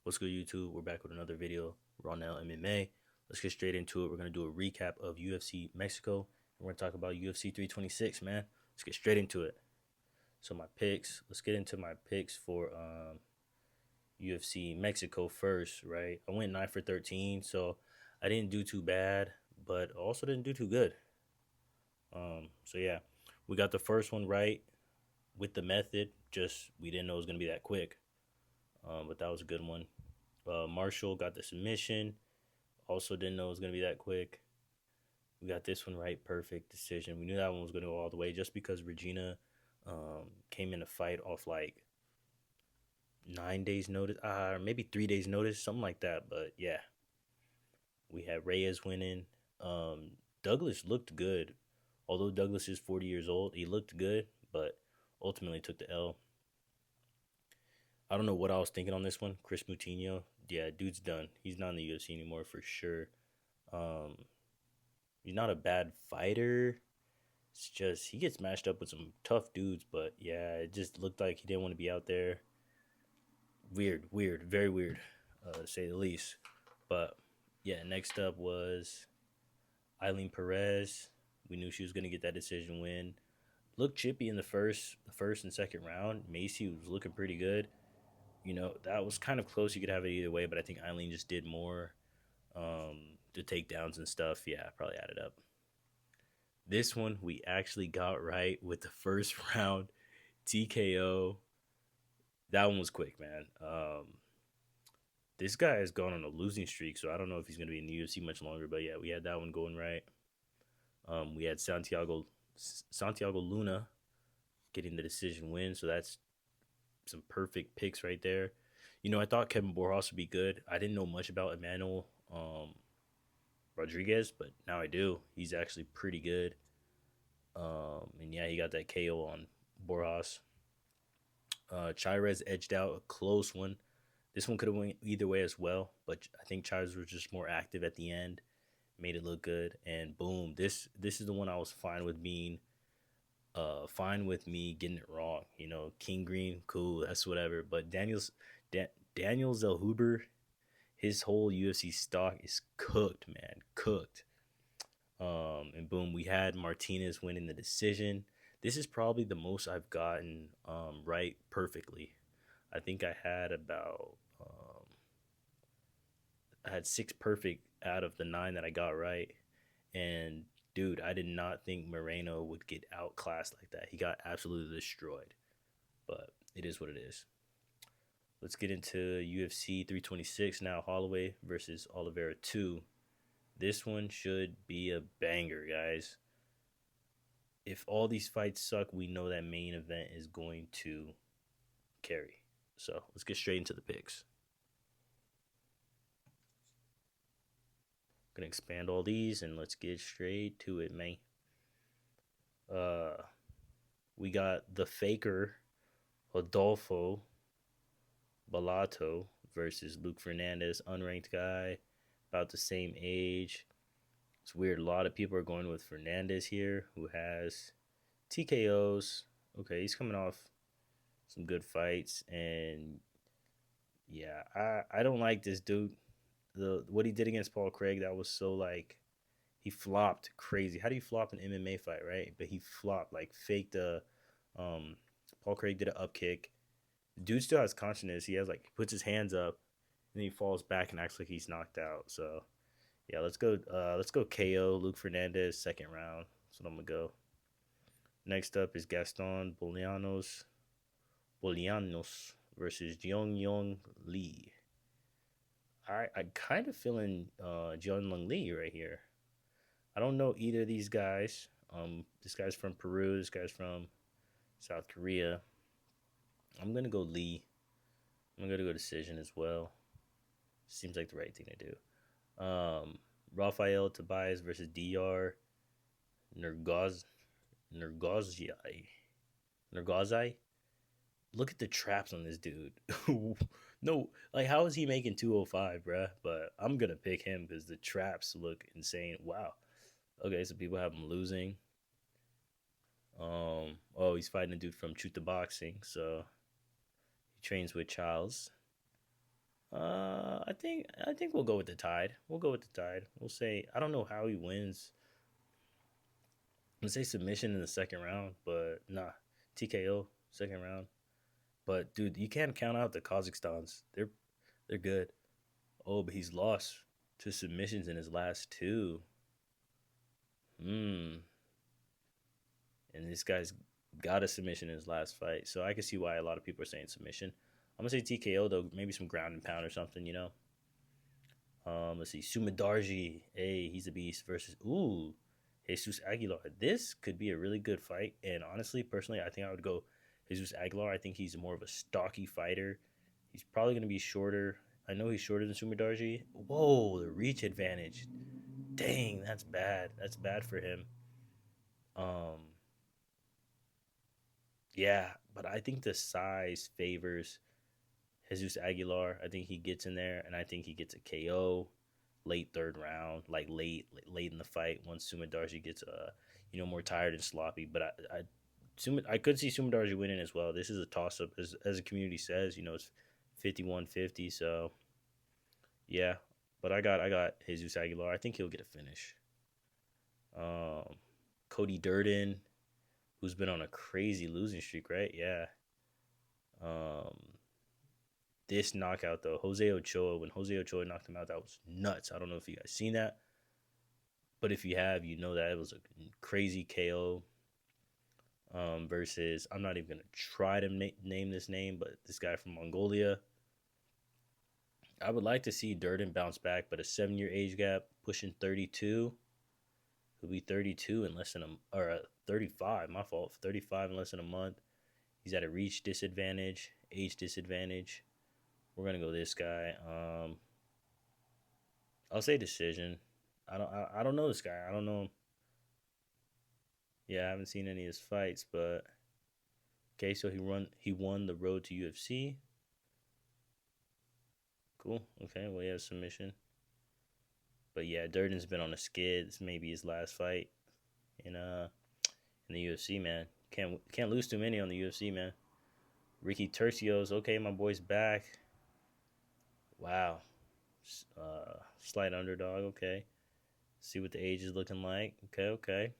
What's good, YouTube? We're back with another video. Raw now MMA. Let's get straight into it. We're gonna do a recap of UFC Mexico, and we're gonna talk about UFC 326, man. Let's get straight into it. So my picks. Let's get into my picks for UFC Mexico first, right? I went 9 for 13, so I didn't do too bad, but also didn't do too good. So yeah, we got the first one right with the method. Just we didn't know it was gonna be that quick. But that was a good one. Marshall got the submission. Also didn't know it was going to be that quick. We got this one right. Perfect decision. We knew that one was going to go all the way just because Regina came in a fight off like 9 days notice, or maybe 3 days notice, something like that. But yeah, we had Reyes winning. Douglas looked good. Although Douglas is 40 years old, he looked good, but ultimately took the L. I don't know what I was thinking on this one. Chris Moutinho, yeah, dude's done. He's not in the UFC anymore for sure. Um, he's not a bad fighter. It's just he gets matched up with some tough dudes, but yeah, it just looked like he didn't want to be out there. Weird, very weird, to say the least. But yeah, next up was Eileen Perez. We knew she was gonna get that decision win. Looked chippy in the first and second round. Macy was looking pretty good. That was kind of close. You could have it either way, but I think Eileen just did more. The takedowns and stuff, yeah, probably added up. This one we actually got right with the first round TKO. That one was quick, man. This guy has gone on a losing streak, so I don't know if he's going to be in the UFC much longer. But yeah, we had that one going right. We had Santiago Luna getting the decision win, so that's some perfect picks right there. I thought Kevin Borjas would be good. I didn't know much about Emmanuel Rodriguez, but now I do. He's actually pretty good. And yeah, he got that KO on Borjas. Chairez edged out a close one. This one could have went either way as well, but I think Chairez was just more active at the end, made it look good, and boom, this is the one I was fine with me getting it wrong. King Green, cool, that's whatever. But Daniel Zellhuber, his whole UFC stock is cooked, man, cooked. And boom, we had Martinez winning the decision. This is probably the most I've gotten right perfectly. I think I had 6 perfect out of the 9 that I got right. And dude, I did not think Moreno would get outclassed like that. He got absolutely destroyed. But it is what it is. Let's get into UFC 326 now. Holloway versus Oliveira 2. This one should be a banger, guys. If all these fights suck, we know that main event is going to carry. So let's get straight into the picks. Gonna expand all these and let's get straight to it, man. We got the faker Adolfo Balato versus Luke Fernandez, unranked guy, about the same age. It's weird. A lot of people are going with Fernandez here, who has TKOs. Okay, he's coming off some good fights, and yeah, I don't like this dude. What he did against Paul Craig, that was so like he flopped crazy. How do you flop an MMA fight, right? But he flopped, like faked a Paul Craig did an up kick. Dude still has consciousness. He has like puts his hands up and then he falls back and acts like he's knocked out. So yeah, let's go KO Luke Fernandez second round. That's what I'm gonna go. Next up is Gaston Bolianos versus Jeong Yong Lee. I kind of feeling Jeong Yong Lee right here. I don't know either of these guys. This guy's from Peru. This guy's from South Korea. I'm gonna go Lee. I'm gonna go decision as well. Seems like the right thing to do. Rafael Tobias versus Dr. Nergozai. Nergozai. Look at the traps on this dude. No, like how is he making 205, bruh? But I'm gonna pick him because the traps look insane. Wow. Okay, so people have him losing. He's fighting a dude from Chuta Boxing, so he trains with Charles. I think we'll go with the Tide. We'll go with the Tide. We'll say I don't know how he wins. Let's say submission in the second round, but nah, TKO second round. But dude, you can't count out the Kazakhstans. They're good. Oh, but he's lost to submissions in his last two. Hmm. And this guy's got a submission in his last fight, so I can see why a lot of people are saying submission. I'm gonna say TKO though, maybe some ground and pound or something, you know. Let's see, Sumadarji. Hey, he's a beast versus Jesus Aguilar. This could be a really good fight. And honestly, personally, I think I would go Jesus Aguilar. I think he's more of a stocky fighter. He's probably gonna be shorter. I know he's shorter than Sumadarji. Whoa, the reach advantage. Dang, that's bad. That's bad for him. Um, yeah, but I think the size favors Jesus Aguilar. I think he gets in there, and I think he gets a KO late third round, like late in the fight once Sumadarji gets more tired and sloppy. But I could see Sumadarji winning as well. This is a toss up, as the community says. It's 51-50. So yeah, but I got Jesus Aguilar. I think he'll get a finish. Um, Cody Durden, who's been on a crazy losing streak, right? Yeah. Um, this knockout though, Jose Ochoa. When Jose Ochoa knocked him out, that was nuts. I don't know if you guys seen that, but if you have, you know that it was a crazy KO. Versus, I'm not even gonna try to name this name, but this guy from Mongolia. I would like to see Durden bounce back, but a 7-year age gap, pushing 32. He'll be 32 in less than or 35. My fault, 35 in less than a month. He's at a reach disadvantage, age disadvantage. We're gonna go this guy. I'll say decision. I don't know this guy. I don't know. Yeah, I haven't seen any of his fights, but okay. So he won the road to UFC. Cool. Okay. Well, he has submission. But yeah, Durden's been on a skid. This may be his last fight in in the UFC, man. Can't lose too many on the UFC, man. Ricky Tercios. Okay, my boy's back. Wow. Slight underdog. Okay. See what the age is looking like. Okay. Okay.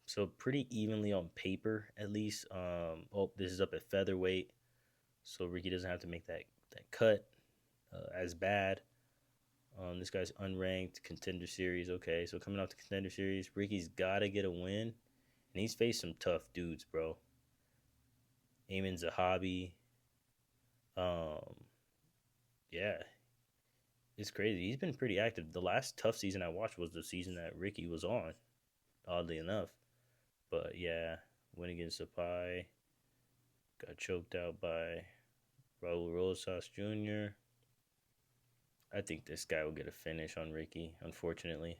So pretty evenly on paper, at least. This is up at featherweight, so Ricky doesn't have to make that cut as bad. This guy's unranked contender series. Okay, so coming off the contender series, Ricky's got to get a win, and he's faced some tough dudes, bro. Eamon Zahabi. Um, yeah, it's crazy. He's been pretty active. The last tough season I watched was the season that Ricky was on, oddly enough. But yeah, went against Sapai. Got choked out by Raul Rosas Jr. I think this guy will get a finish on Ricky, unfortunately.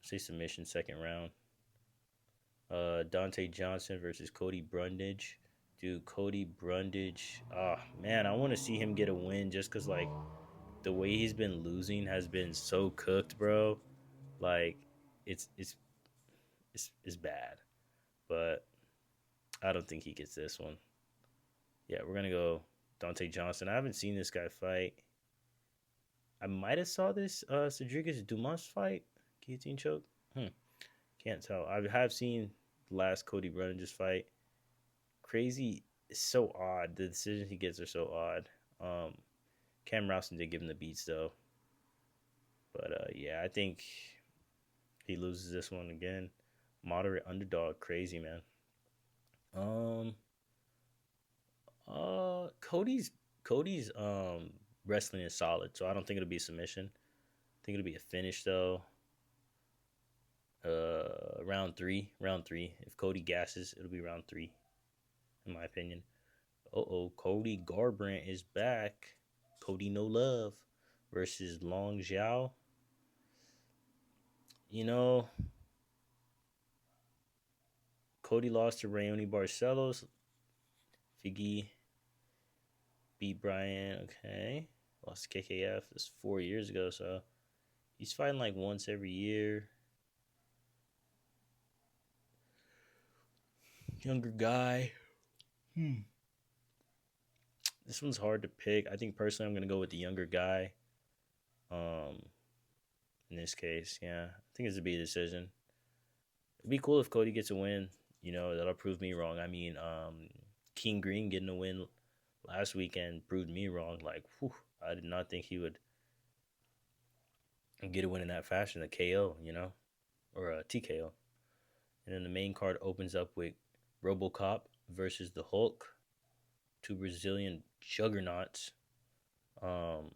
Say submission second round. Dante Johnson versus Cody Brundage. Dude, Cody Brundage. Oh, man, I want to see him get a win just because, like, the way he's been losing has been so cooked, bro. Like, it's it's it's bad. But I don't think he gets this one. Yeah, we're going to go Dante Johnson. I haven't seen this guy fight. I might have saw this Cedric Dumas fight. Guillotine choke. Can't tell. I have seen the last Cody Brundage's fight. Crazy. It's so odd. The decisions he gets are so odd. Cam Rousen did give him the beats though. But yeah, I think he loses this one again. Moderate underdog. Crazy, man. Um Cody's wrestling is solid, so I don't think it'll be a submission. I think it'll be a finish though. Round three. Round three. If Cody gasses, it'll be round three, in my opinion. Cody Garbrandt is back. Cody No Love versus Long Zhao. You know, Cody lost to Rayoni Barcelos. Figgy beat Brian. Okay. Lost to KKF. This 4 years ago, so he's fighting like once every year. Younger guy. This one's hard to pick. I think personally, I'm gonna go with the younger guy. Um, in this case, yeah, I think it's a big decision. It'd be cool if Cody gets a win. That'll prove me wrong. I mean, King Green getting a win last weekend proved me wrong. Like, whew, I did not think he would get a win in that fashion. A KO, or a TKO. And then the main card opens up with RoboCop versus the Hulk, two Brazilian juggernauts. Um,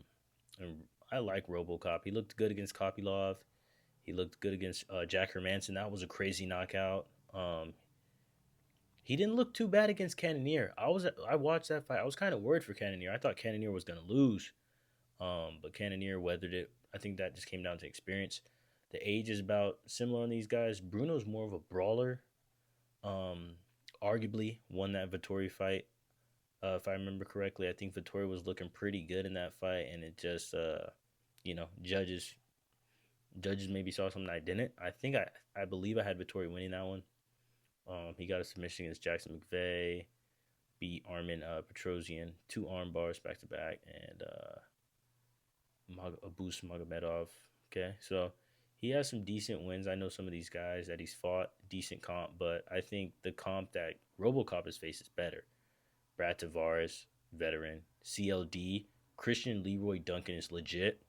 and I like RoboCop. He looked good against Kopylov. He looked good against Jack Hermanson. That was a crazy knockout. He didn't look too bad against Cannonier. I watched that fight. I was kind of worried for Cannonier. I thought Cannonier was gonna lose, but Cannonier weathered it. I think that just came down to experience. The age is about similar on these guys. Bruno's more of a brawler. Um, Arguably won that Vittori fight. If I remember correctly, I think Vittori was looking pretty good in that fight, and it just, judges maybe saw something I didn't. I believe I had Vittori winning that one. He got a submission against Jackson McVeigh, beat Armin Petrosian, two arm bars back to back, and Abus Magomedov. Okay, so he has some decent wins. I know some of these guys that he's fought, decent comp, but I think the comp that RoboCop has faced is better. Brad Tavares, veteran. CLD, Christian Leroy Duncan is legit.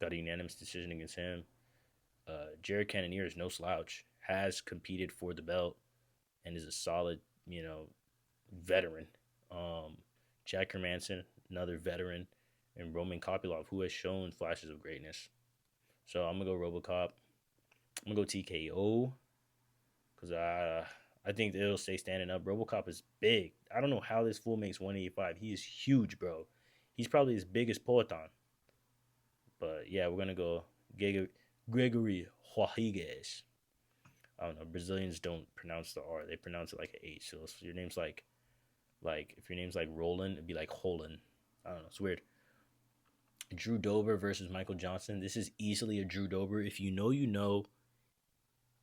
Got a unanimous decision against him. Jared Cannonier is no slouch. Has competed for the belt and is a solid, veteran. Um, Jack Hermanson, another veteran, and Roman Kopylov, who has shown flashes of greatness. So I'm gonna go RoboCop. I'm gonna go TKO because I think it'll stay standing up. RoboCop is big. I don't know how this fool makes 185. He is huge, bro. He's probably as big as Poetan. But yeah, we're gonna go Gregory Rodriguez. I don't know. Brazilians don't pronounce the R; they pronounce it like an H. So if your name's like if your name's like Roland, it'd be like Holland. I don't know. It's weird. Drew Dober versus Michael Johnson. This is easily a Drew Dober. If you know, you know.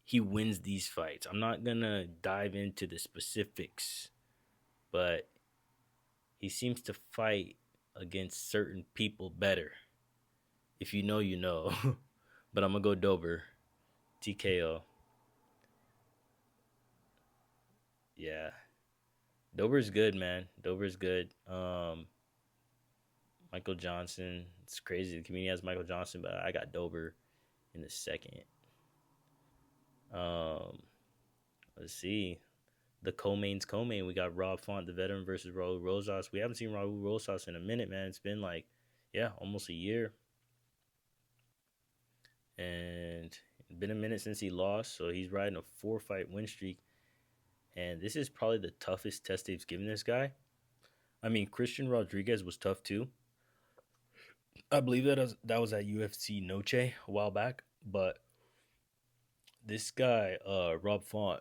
He wins these fights. I'm not gonna dive into the specifics, but he seems to fight against certain people better. If you know, you know. But I'm gonna go Dober. TKO. Yeah. Dober's good, man. Dober's good. Michael Johnson. It's crazy. The community has Michael Johnson, but I got Dober in the second. Um, let's see. The co-main's co-main. We got Rob Font, the veteran, versus Raul Rosas. We haven't seen Raul Rosas in a minute, man. It's been like, almost a year. And it's been a minute since he lost, so he's riding a 4-fight win streak. And this is probably the toughest test they've given this guy. I mean, Christian Rodriguez was tough too. I believe that was at UFC Noche a while back. But this guy, Rob Font,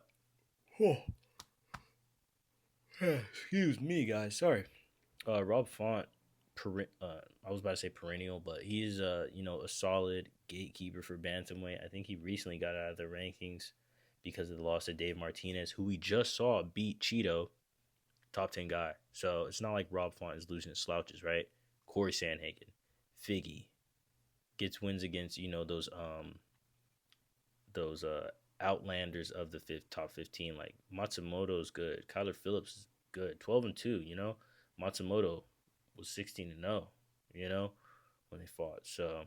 excuse me, guys. Sorry. Rob Font, I was about to say perennial, but he's a solid gatekeeper for bantamweight. I think he recently got out of the rankings because of the loss of Dave Martinez, who we just saw beat Cheeto, top 10 guy. So it's not like Rob Font is losing to slouches, right? Corey Sandhagen, Figgy gets wins against those outlanders of the top 15. Like Matsumoto is good, Kyler Phillips is good, 12-2. Matsumoto was 16-0. When they fought. So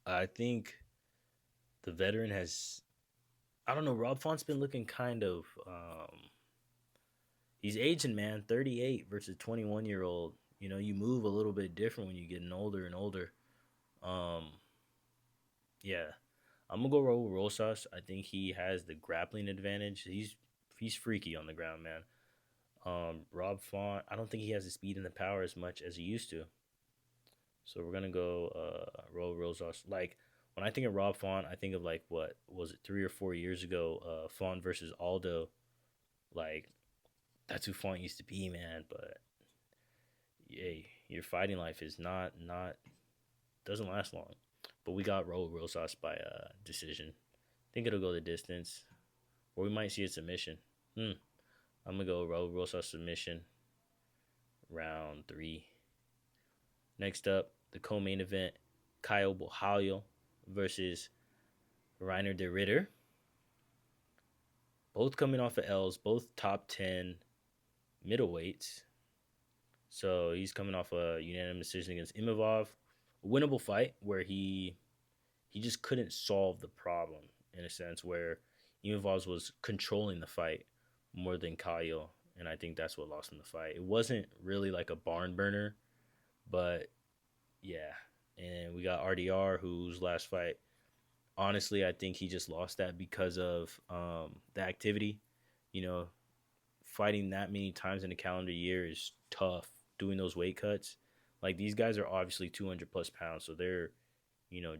I think the veteran has. I don't know. Rob Font's been looking kind of. He's aging, man. 38 versus 21-year-old. You move a little bit different when you're getting older and older. Yeah, I'm gonna go Raul Rosas. I think he has the grappling advantage. He's freaky on the ground, man. Rob Font, I don't think he has the speed and the power as much as he used to. So we're gonna go Raul Rosas. Like when I think of Rob Font, I think of like what was it 3 or 4 years ago? Font versus Aldo. Like that's who Font used to be, man. But yay, your fighting life is not doesn't last long. But we got Raul Rosas by decision. I think it'll go the distance, or we might see a submission. I'm gonna go Raul Rosas submission. round 3. Next up, the co-main event, Kyle Bohalio versus Reiner de Ritter. Both coming off of L's, both top 10 middleweights. So he's coming off a unanimous decision against Imavov. A winnable fight where he just couldn't solve the problem in a sense where Imavov was controlling the fight more than Kyle. And I think that's what lost him the fight. It wasn't really like a barn burner, but yeah. And we got RDR, whose last fight, honestly, I think he just lost that because of the activity. You know, fighting that many times in a calendar year is tough. Doing those weight cuts, like these guys are obviously 200 plus pounds, so they're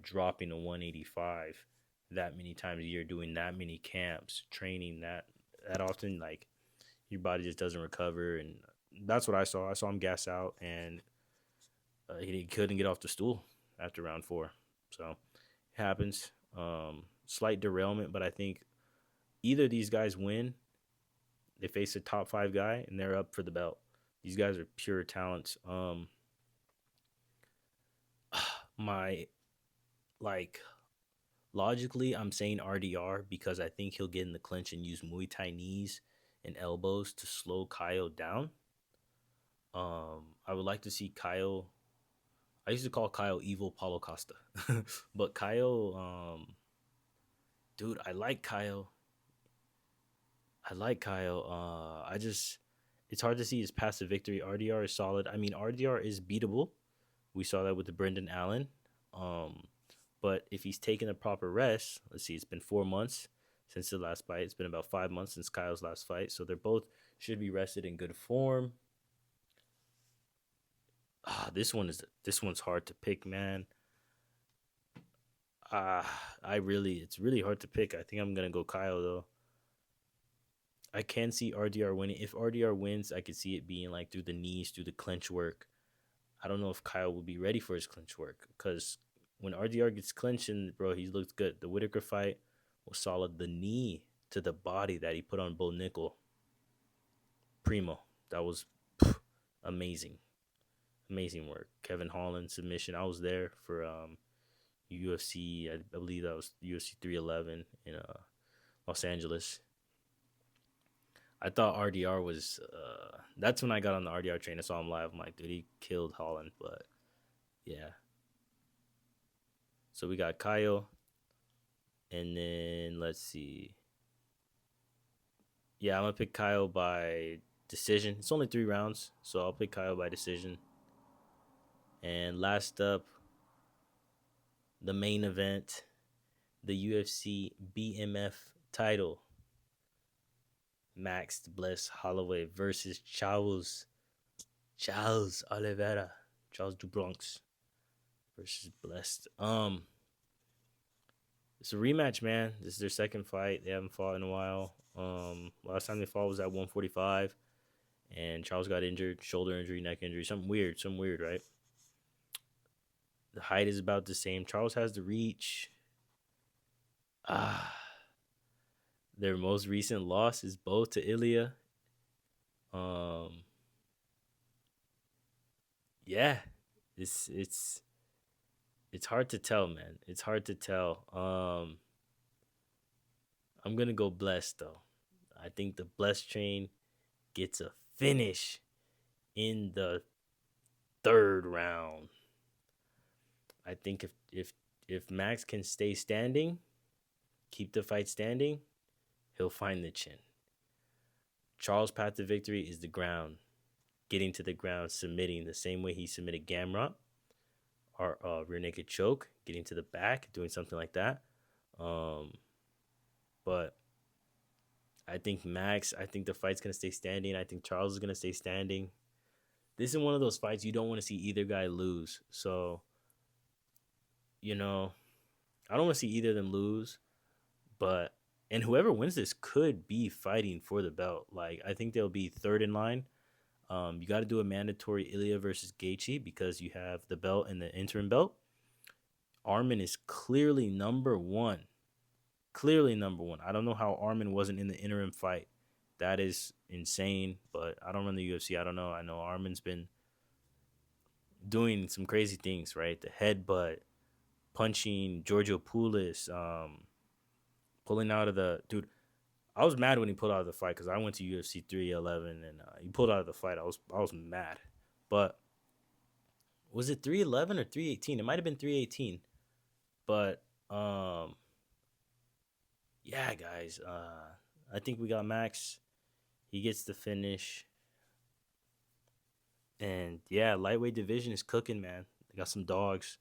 dropping to 185 that many times a year, doing that many camps, training that often. Like your body just doesn't recover, and that's what I saw. I saw him gas out, and he couldn't get off the stool after round 4. So it happens. Slight derailment, but I think either these guys win, they face a top 5 guy, and they're up for the belt. These guys are pure talents. Logically, I'm saying RDR because I think he'll get in the clinch and use Muay Thai knees and elbows to slow Kyle down. I would like to see Kyle. I used to call Kyle evil Paulo Costa, but Kyle, dude, I like Kyle. It's hard to see his passive victory. RDR is solid. I mean, RDR is beatable. We saw that with the Brendan Allen. But if he's taking a proper rest, let's see, it's been 4 months since the last fight. It's been about 5 months since Kyle's last fight. So they're both should be rested in good form. This one's hard to pick, man. It's really hard to pick. I think I'm gonna go Kyle though. I can see RDR winning. If RDR wins, I could see it being like through the knees, through the clinch work. I don't know if Kyle will be ready for his clinch work because when RDR gets clinching, bro, he looks good. The Whitaker fight was solid. The knee to the body that he put on Bo Nickel, primo. That was amazing. Amazing work. Kevin Holland submission. I was there for UFC. I believe that was UFC 311 in Los Angeles. I thought RDR was. That's when I got on the RDR train. I saw him live. I'm like, dude, he killed Holland. But yeah. So we got Kyle, and then let's see. Yeah, I'm gonna pick Kyle by decision. It's only 3 rounds, so I'll pick Kyle by decision. And last up, the main event, the UFC BMF title. Max Bless Holloway versus Charles Oliveira. Charles du Bronx versus Blessed. It's a rematch, man. This is their second fight. They haven't fought in a while. Last time they fought was at 145, and Charles got injured, shoulder injury, neck injury, something weird, right? The height is about the same. Charles has the reach. Their most recent loss is both to Ilya. Yeah, it's hard to tell, man. It's hard to tell. I'm gonna go Blessed though. I think the Blessed train gets a finish in the 3rd round. I think if Max can stay standing, keep the fight standing, he'll find the chin. Charles' path to victory is the ground. Getting to the ground, submitting the same way he submitted Gamrot, or rear naked choke, getting to the back, doing something like that. But I think the fight's going to stay standing. I think Charles is going to stay standing. This is one of those fights you don't want to see either guy lose. So, I don't want to see either of them lose. And whoever wins this could be fighting for the belt. Like, I think they'll be 3rd in line. You got to do a mandatory Ilya versus Gaethje because you have the belt and the interim belt. Armin is clearly number 1. I don't know how Armin wasn't in the interim fight That is insane. But I don't run the UFC. I don't know. I know Armin's been doing some crazy things, right? The headbutt, punching Giorgio Poulis, pulling out of the dude. I was mad when he pulled out of the fight because I went to UFC 311 and he pulled out of the fight. I was mad, but was it 311 or 318? It might have been 318, but yeah, guys. I think we got Max. He gets the finish, and yeah, lightweight division is cooking, man. They got some dogs.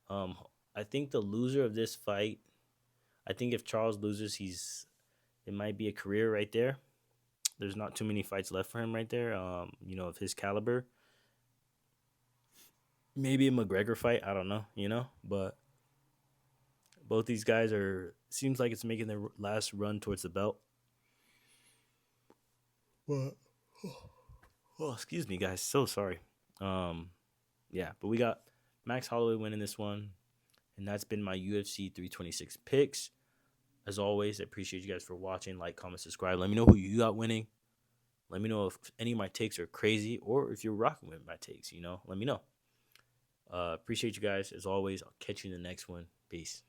Um, I think the loser of this fight. I think if Charles loses, it might be a career right there. There's not too many fights left for him right there. Of his caliber. Maybe a McGregor fight. I don't know. But both these guys seems like it's making their last run towards the belt. What? Oh, excuse me, guys. So sorry. Yeah, but we got Max Holloway winning this one, and that's been my UFC 326 picks. As always, I appreciate you guys for watching. Like, comment, subscribe. Let me know who you got winning. Let me know if any of my takes are crazy or if you're rocking with my takes. Let me know. Appreciate you guys. As always, I'll catch you in the next one. Peace.